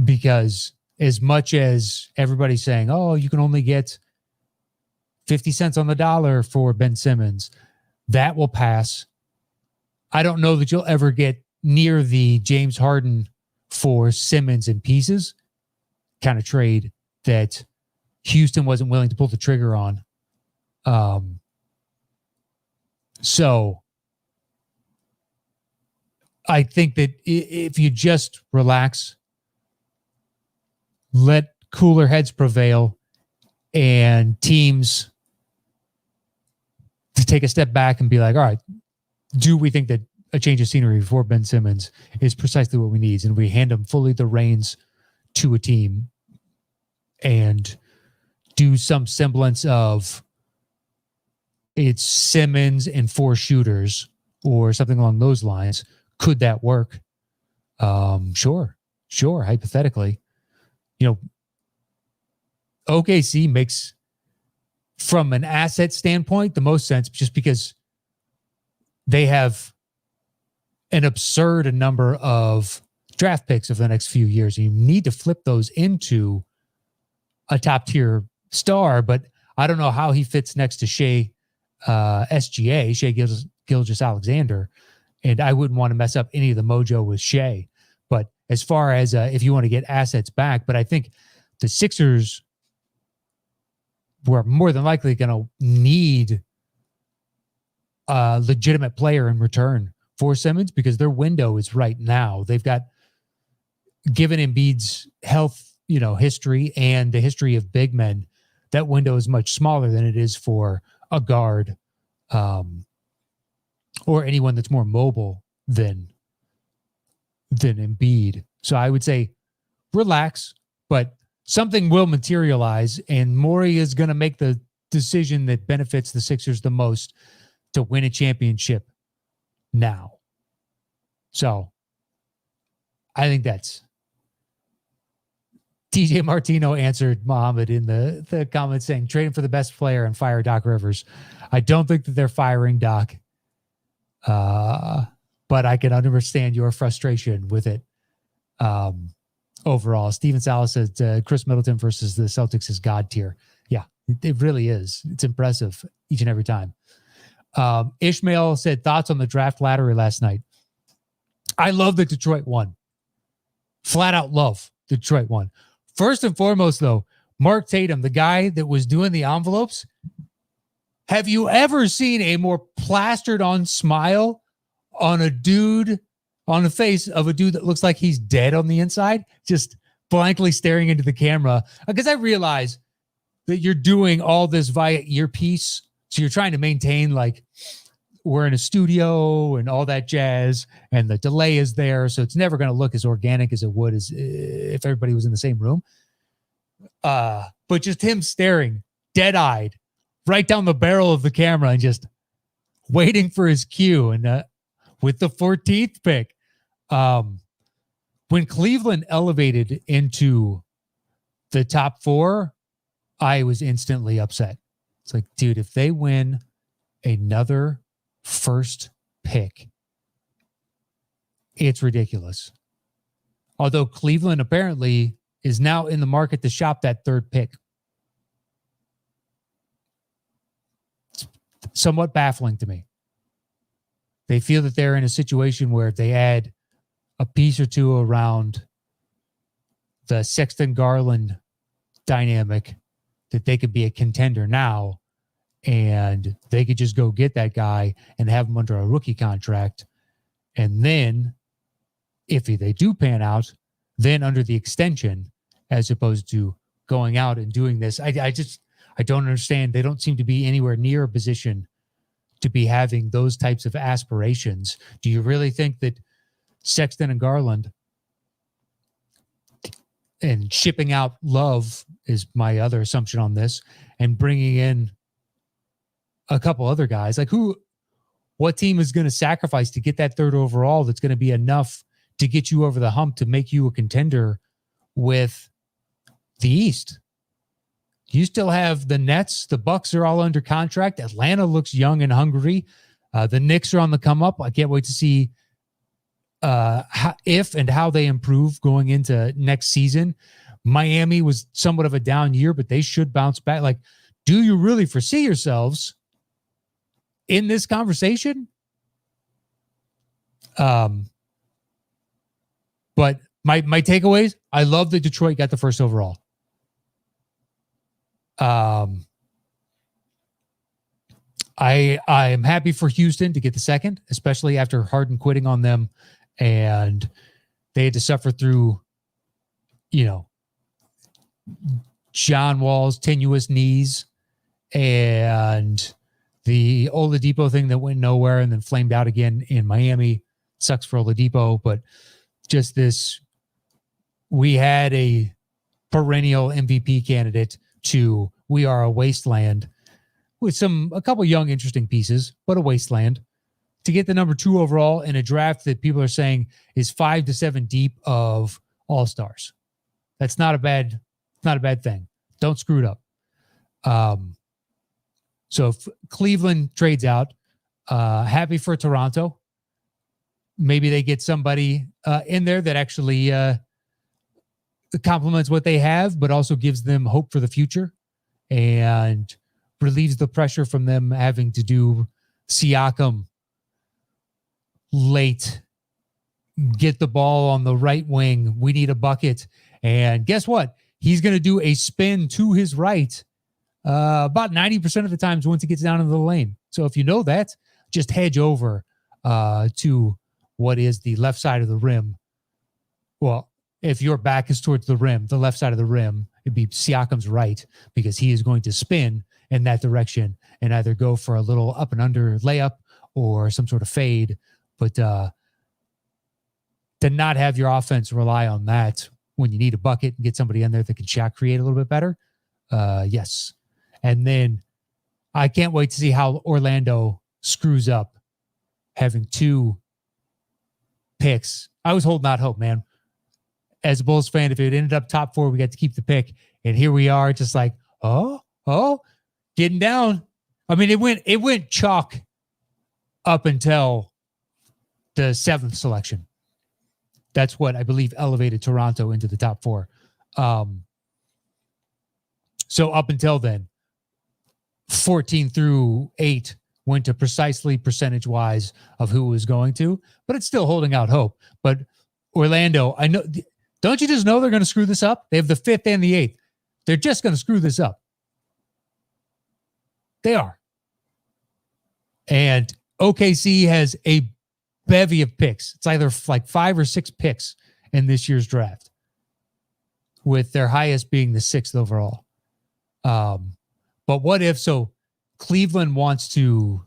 because as much as everybody's saying, oh, you can only get 50 cents on the dollar for Ben Simmons, that will pass. I don't know that you'll ever get near the James Harden for Simmons in pieces kind of trade that Houston wasn't willing to pull the trigger on. So I think that if you just relax, let cooler heads prevail, and teams to take a step back and be like, all right, do we think that a change of scenery for Ben Simmons is precisely what we need? And we hand him fully the reins to a team and do some semblance of it's Simmons and 4 shooters or something along those lines. Could that work? Sure. Hypothetically, OKC makes, from an asset standpoint, the most sense, just because they have an absurd number of draft picks over the next few years. And you need to flip those into a top tier star, but I don't know how he fits next to Shea Gilgeous-Alexander, and I wouldn't want to mess up any of the mojo with Shea. But as far as if you want to get assets back, but I think the Sixers were more than likely going to need a legitimate player in return for Simmons, because their window is right now. They've got, given Embiid's health, history and the history of big men, that window is much smaller than it is for a guard or anyone that's more mobile than Embiid. So I would say relax, but something will materialize, and Morey is going to make the decision that benefits the Sixers the most to win a championship now. So I think that's TJ Martino answered Mohammed in the comments saying, trade him for the best player and fire Doc Rivers. I don't think that they're firing Doc, but I can understand your frustration with it. Overall, Steven Salas said Chris Middleton versus the Celtics is God tier. Yeah, it really is. It's impressive each and every time. Ishmael said, thoughts on the draft lottery last night. I love that Detroit won. Flat out love Detroit won. First and foremost, though, Mark Tatum, the guy that was doing the envelopes, have you ever seen a more plastered on smile on a dude, on the face of a dude that looks like he's dead on the inside, just blankly staring into the camera? Because I realize that you're doing all this via earpiece. So you're trying to maintain, like, we're in a studio and all that jazz, and the delay is there. So it's never going to look as organic as it would as if everybody was in the same room. But just him staring dead-eyed right down the barrel of the camera and just waiting for his cue. And with the 14th pick, when Cleveland elevated into the top 4, I was instantly upset. It's like, dude, if they win another first pick, it's ridiculous. Although Cleveland apparently is now in the market to shop that 3rd pick. It's somewhat baffling to me. they feel that they're in a situation where if they add a piece or two around the Sexton Garland dynamic, that they could be a contender now, and they could just go get that guy and have him under a rookie contract. And then if they do pan out, then under the extension, as opposed to going out and doing this. I don't understand. They don't seem to be anywhere near a position to be having those types of aspirations. Do you really think that Sexton and Garland and shipping out Love is my other assumption on this, and bringing in a couple other guys, like what team is going to sacrifice to get that third overall that's going to be enough to get you over the hump to make you a contender with the East? You still have the Nets. The Bucks are all under contract. Atlanta looks young and hungry. The Knicks are on the come up. I can't wait to see if and how they improve going into next season. Miami was somewhat of a down year, but they should bounce back. Like, do you really foresee yourselves in this conversation? But my takeaways, I love that Detroit got the first overall. I am happy for Houston to get the second, especially after Harden quitting on them, and they had to suffer through, John Wall's tenuous knees and the Oladipo thing that went nowhere and then flamed out again in Miami. Sucks for Oladipo, but just this, we had a perennial MVP candidate to we are a wasteland with a couple young, interesting pieces, but a wasteland. To get the number 2 overall in a draft that people are saying is 5 to 7 deep of all-stars. That's not a bad thing. Don't screw it up. So if Cleveland trades out, happy for Toronto. Maybe they get somebody in there that actually complements what they have, but also gives them hope for the future and relieves the pressure from them having to do Siakam late, get the ball on the right wing. We need a bucket. And guess what? He's going to do a spin to his right about 90% of the times once he gets down into the lane. So if you know that, just hedge over to what is the left side of the rim. Well, if your back is towards the rim, the left side of the rim, it'd be Siakam's right, because he is going to spin in that direction and either go for a little up and under layup or some sort of fade. But to not have your offense rely on that when you need a bucket and get somebody in there that can shot create a little bit better. Yes. And then I can't wait to see how Orlando screws up having 2 picks. I was holding out hope, man. As a Bulls fan, if it ended up top 4, we got to keep the pick. And here we are, just like, getting down. I mean, it went chalk up until the 7th selection. That's what I believe elevated Toronto into the top 4. So up until then, 14 through 8 went to precisely percentage-wise of who was going to, but it's still holding out hope. But Orlando, I know, don't you just know they're going to screw this up? They have the 5th and the 8th. They're just going to screw this up. They are. And OKC has a bevy of picks. It's either like 5 or 6 picks in this year's draft, with their highest being the 6th overall. But what if, so Cleveland wants to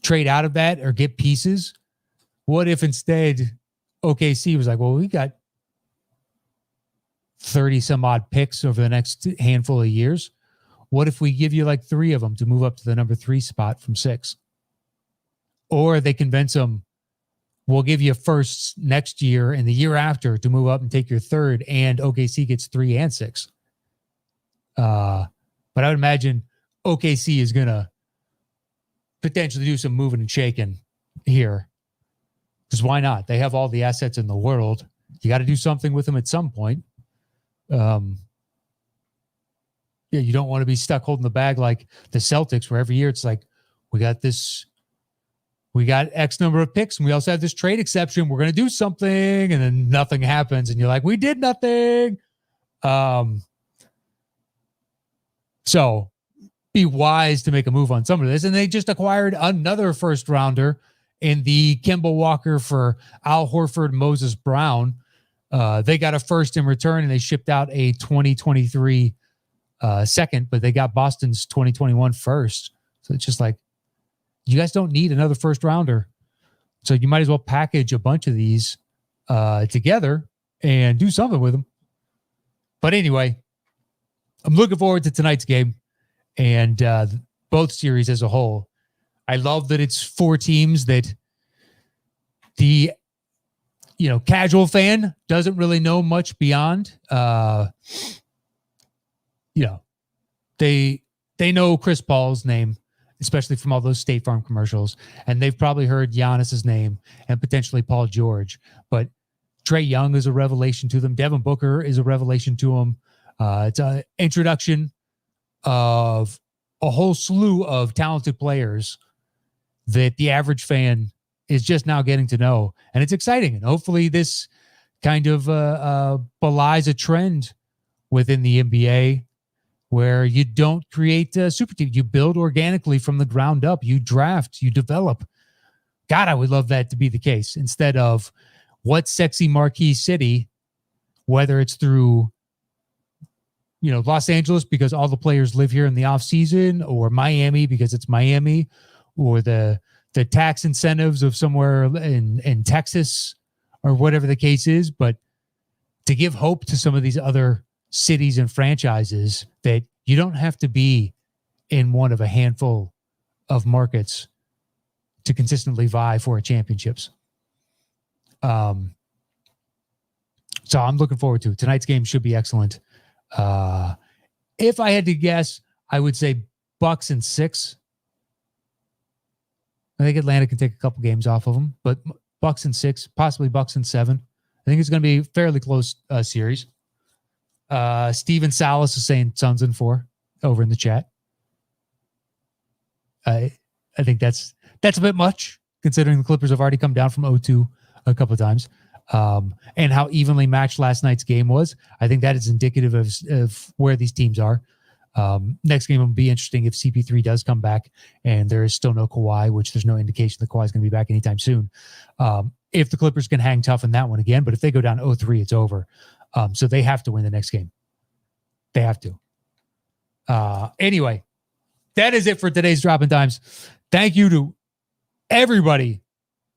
trade out of that or get pieces? What if instead OKC was like, well, we got 30 some odd picks over the next handful of years. What if we give you like 3 of them to move up to the number 3 spot from 6? Or they convince them, we'll give you firsts next year and the year after to move up and take your 3rd, and OKC gets 3 and 6. But I would imagine OKC is going to potentially do some moving and shaking here. Because why not? They have all the assets in the world. You got to do something with them at some point. You don't want to be stuck holding the bag like the Celtics, where every year it's like, we got this we got X number of picks, and we also have this trade exception. We're going to do something, and then nothing happens, and you're like, we did nothing. So be wise to make a move on some of this. And they just acquired another first rounder in the Kemba Walker for Al Horford, Moses Brown. They got a first in return, and they shipped out a 2023 second, but they got Boston's 2021 first. So it's just like, you guys don't need another first rounder. So you might as well package a bunch of these together and do something with them. But anyway, I'm looking forward to tonight's game and both series as a whole. I love that it's 4 teams that the casual fan doesn't really know much beyond. They know Chris Paul's name, especially from all those State Farm commercials, and they've probably heard Giannis's name and potentially Paul George. But Trae Young is a revelation to them. Devin Booker is a revelation to them. It's an introduction of a whole slew of talented players that the average fan is just now getting to know. And it's exciting. And hopefully this kind of belies a trend within the NBA where you don't create a super team. You build organically from the ground up. You draft, you develop. God, I would love that to be the case instead of what sexy marquee city, whether it's through Los Angeles because all the players live here in the off season, or Miami because it's Miami, or the tax incentives of somewhere in Texas or whatever the case is. But to give hope to some of these other cities and franchises that you don't have to be in one of a handful of markets to consistently vie for championships. So I'm looking forward to it. Tonight's game should be excellent. If I had to guess, I would say Bucks in 6. I think Atlanta can take a couple games off of them, but Bucks in 6, possibly Bucks in 7. I think it's going to be a fairly close series. Steven Salas is saying Suns in 4 over in the chat. I think that's a bit much considering the Clippers have already come down from 0-2 a couple of times. And how evenly matched last night's game was. I think that is indicative of where these teams are. Next game will be interesting if CP3 does come back and there is still no Kawhi, which there's no indication that Kawhi is going to be back anytime soon. If the Clippers can hang tough in that one again, but if they go down 0-3, it's over. So they have to win the next game. They have to. Anyway, that is it for today's Dropping Dimes. Thank you to everybody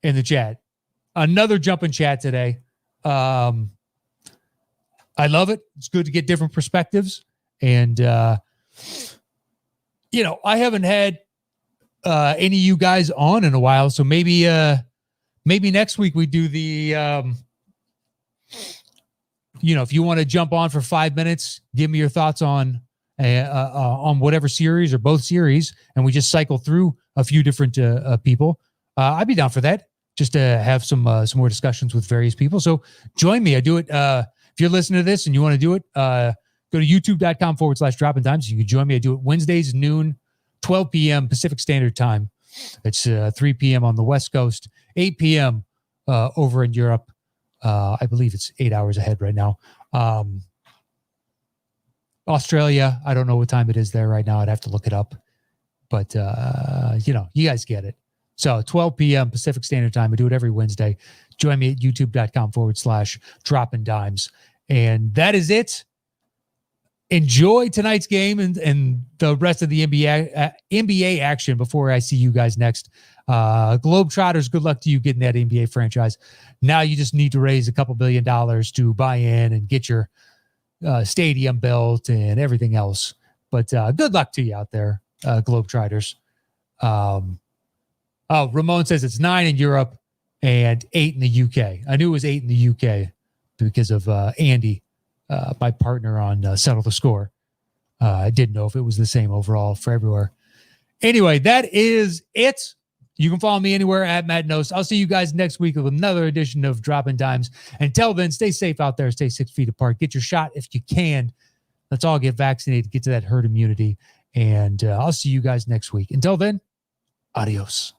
in the chat. Another jumping chat today. I love it. It's good to get different perspectives. And, I haven't had any of you guys on in a while. So maybe next week we do the, if you want to jump on for 5 minutes, give me your thoughts on whatever series or both series, and we just cycle through a few different people. I'd be down for that, just to have some more discussions with various people. So join me. I do it. If you're listening to this and you want to do it, go to youtube.com/dropping dimes. You can join me. I do it Wednesdays, noon, 12 p.m. Pacific Standard Time. It's 3 p.m. on the West Coast, 8 p.m. Over in Europe. I believe it's 8 hours ahead right now. Australia, I don't know what time it is there right now. I'd have to look it up. But, you guys get it. So 12 p.m. Pacific Standard Time. I do it every Wednesday. Join me at youtube.com/dropping dimes. And that is it. Enjoy tonight's game and the rest of the NBA action before I see you guys next. Globetrotters, good luck to you getting that NBA franchise. Now you just need to raise a couple $1 billion to buy in and get your stadium built and everything else. But good luck to you out there, Globetrotters. Ramon says it's 9 in Europe and 8 in the UK. I knew it was 8 in the UK because of Andy, my partner on Settle the Score. I didn't know if it was the same overall for everywhere. Anyway, that is it. You can follow me anywhere at Matt Knost. I'll see you guys next week with another edition of Dropping Dimes. Until then, stay safe out there. Stay 6 feet apart. Get your shot if you can. Let's all get vaccinated, get to that herd immunity. And I'll see you guys next week. Until then, adios.